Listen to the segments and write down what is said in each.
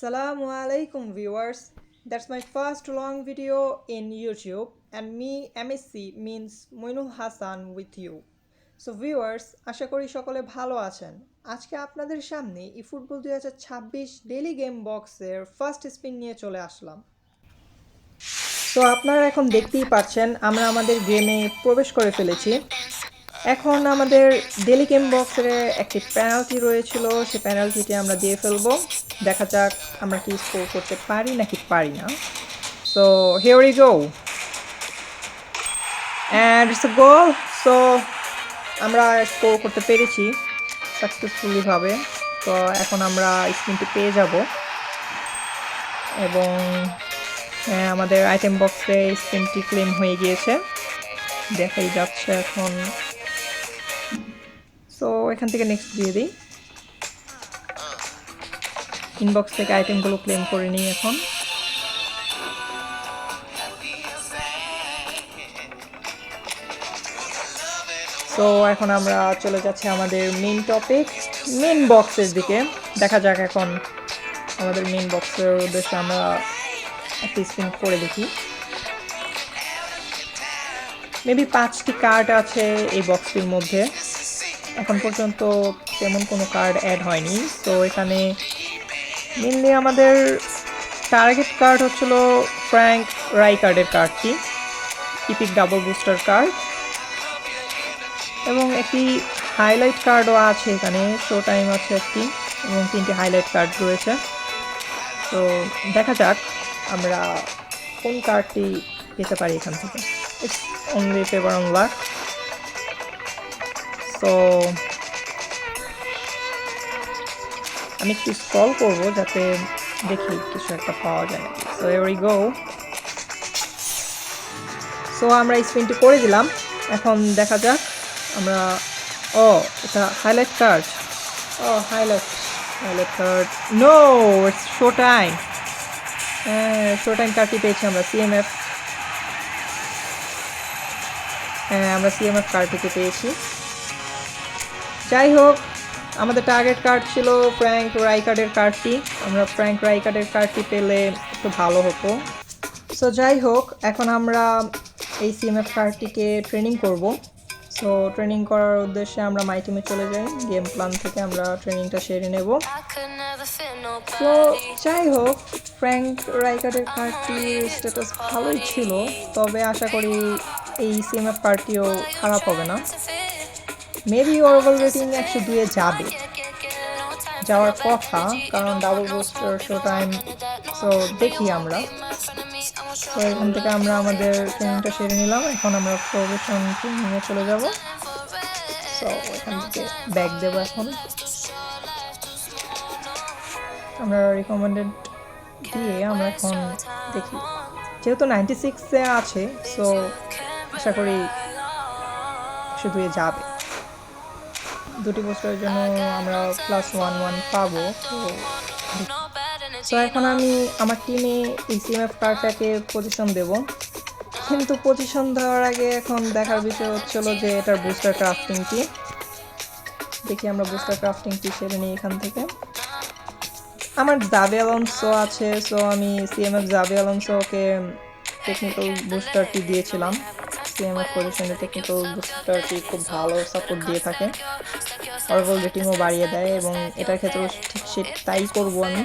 Assalamu alaikum viewers. That's my first long video in YouTube and me MSc means Moinul Hassan with you. So viewers, আশা করি সকলে ভালো আছেন। আজকে আপনাদের সামনে eFootball 2026 ডেইলি গেম বক্সের ফার্স্ট স্পিন নিয়ে চলে আসলাম। তো আপনারা এখন দেখতেই পাচ্ছেন আমরা আমাদের গেমে প্রবেশ করে ফেলেছি। এখন আমাদের ডেইলি গেম বক্সের একটি পেনাল্টি রয়েছিল, সেই পেনাল্টিটি আমরা দিয়ে ফেলবো। দেখা যাক আমরা কি স্কোর করতে পারি নাকি পারি না। So here we go and it's a goal. So আমরা স্কোর করতে পেরেছি সাকসেসফুলি ভাবে। তো এখন আমরা স্পিনটি পেয়ে যাব এবং আমাদের আইটেম বক্সে স্পিনটি ক্লেম হয়ে গিয়েছে, দেখাই যাচ্ছে এখন। সো এখান থেকে নেক্সট দিয়ে দিই, ইনবক্স থেকে আইটেমগুলো ক্লেম করে নিই এখন। সো এখন আমরা চলে যাচ্ছি আমাদের মেইন টপিক, মেইন বক্সের দিকে। দেখা যাক এখন আমাদের মেইন বক্সের উদ্দেশ্যে আমরা একটি স্পিন করে দেখি। মেবি 5টি কার্ড আছে এই বক্সটির মধ্যে, এখন পর্যন্ত তেমন কোনো কার্ড অ্যাড হয়নি। তো এখানে মেনলি আমাদের টার্গেট কার্ড হচ্ছিল ফ্র্যাঙ্ক রাইকার্ডের কার্ডটি, ইপিক ডাবল বুস্টার কার্ড, এবং একটি হাইলাইট কার্ডও আছে এখানে, শো টাইম আছে একটি, এবং 3টি হাইলাইট কার্ড রয়েছে। তো দেখা যাক আমরা কোন কার্ডটি পেতে পারি এখান থেকে। It's only favour on luck. তো আমি একটু স্ক্রল করবো যাতে দেখি কিছু একটা পাওয়া যায়। So here we go. So আমরা স্পিনটি করে দিলাম, এখন দেখা যাক আমরা। এটা highlight card. Highlight card. No, it's show time. Show time কার্ডটি পেয়েছি আমরা, সিএমএফ। আমরা সিএমএফ কার্ডটিতে পেয়েছি। যাই হোক, আমাদের টার্গেট কার্ড ছিল ফ্র্যাঙ্ক রাইকার্ডের কার্ডটি। আমরা ফ্র্যাঙ্ক রাইকার্ডের কার্ডটি পেলে একটু ভালো হতো। সো যাই হোক, এখন আমরা এই সিএমএফ কার্ডটিকে ট্রেনিং করব। সো ট্রেনিং করার উদ্দেশ্যে আমরা মাই টিমে চলে যাই, গেম প্ল্যান থেকে আমরা ট্রেনিংটা সেরে নেব। তো যাই হোক, ফ্র্যাঙ্ক রাইকার্ডের কার্ডটির স্ট্যাটাস ভালোই ছিল, তবে আশা করি এই সিএমএফ কার্ডটিও খারাপ হবে না। মেবি ওভারঅল রেটিং 102-এ যাওয়ার কথা, কারণ double booster show time. So দেখি আমরা। তো এখান থেকে আমরা আমাদের ট্রেনিংটা সেরে নিলাম, এখন আমরা প্রফেশন ট্রেনিংয়ে চলে যাব। সো এখান থেকে ব্যাক দেবো। এখন আমরা রিকমেন্ডেড দিয়ে আমরা এখন দেখি, যেহেতু 96-এ আছে, সো আশা করি 102-এ যাবে। 2টি বুস্টারের জন্য আমরা +11 পাবো। তো এখন আমি আমার টিমে এই সিএমএফ কার্ডটাকে পজিশন দেব, কিন্তু পজিশন দেওয়ার আগে এখন দেখার বিষয় হচ্ছিল যে এটার বুস্টার ক্রাফটিংটি। দেখি আমরা বুস্টার ক্রাফটিংটি সেরে নিই এখান থেকে। আমার জাভি আলোনসো আছে, সো আমি সিএমএফ জাভি আলোনসোকে টেকনিক্যাল বুস্টারটি দিয়েছিলাম। সিএমএফ পজিশনে টেকনিক্যাল বুস্টারটি খুব ভালো সাপোর্ট দিয়ে থাকে, ওভারঅল রেটিংও বাড়িয়ে দেয়, এবং এটার ক্ষেত্রেও ঠিক তাই করবো আমি।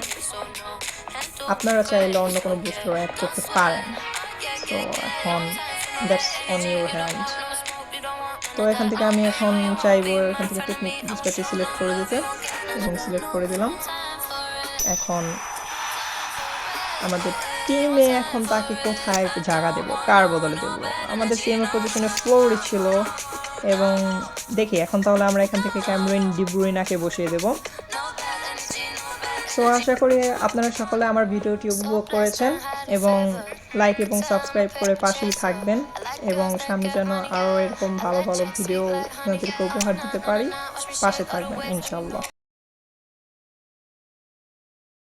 আপনারা চাইলে অন্য কোনো বুস্টার অ্যাড করতে পারেন। তো এখন দ্যাটস অন ইউর হ্যান্ড। তো এখান থেকে আমি এখন চাইবো এখান থেকে টেকনিক বুস্টারটি সিলেক্ট করে দিতে, এবং সিলেক্ট করে দিলাম। এখন আমাদের টিমে এখন তাকে কোথায় জায়গা দেব, কার বদলে দেব। আমাদের সিএমএ পজিশনে ফ্লোরি ছিল, এবং দেখি এখন তাহলে আমরা এখান থেকে ক্যামেরুন ডি ব্রুইনাকে বসিয়ে দেব। সো আশা করি আপনারা সকলে আমার ভিডিওটি উপভোগ করেছেন, এবং লাইক এবং সাবস্ক্রাইব করে পাশেই থাকবেন, এবং সামনে যেন আরও এরকম ভালো ভালো ভিডিও আপনাদেরকে উপহার দিতে পারি। পাশে থাকবেন ইনশাল্লাহ।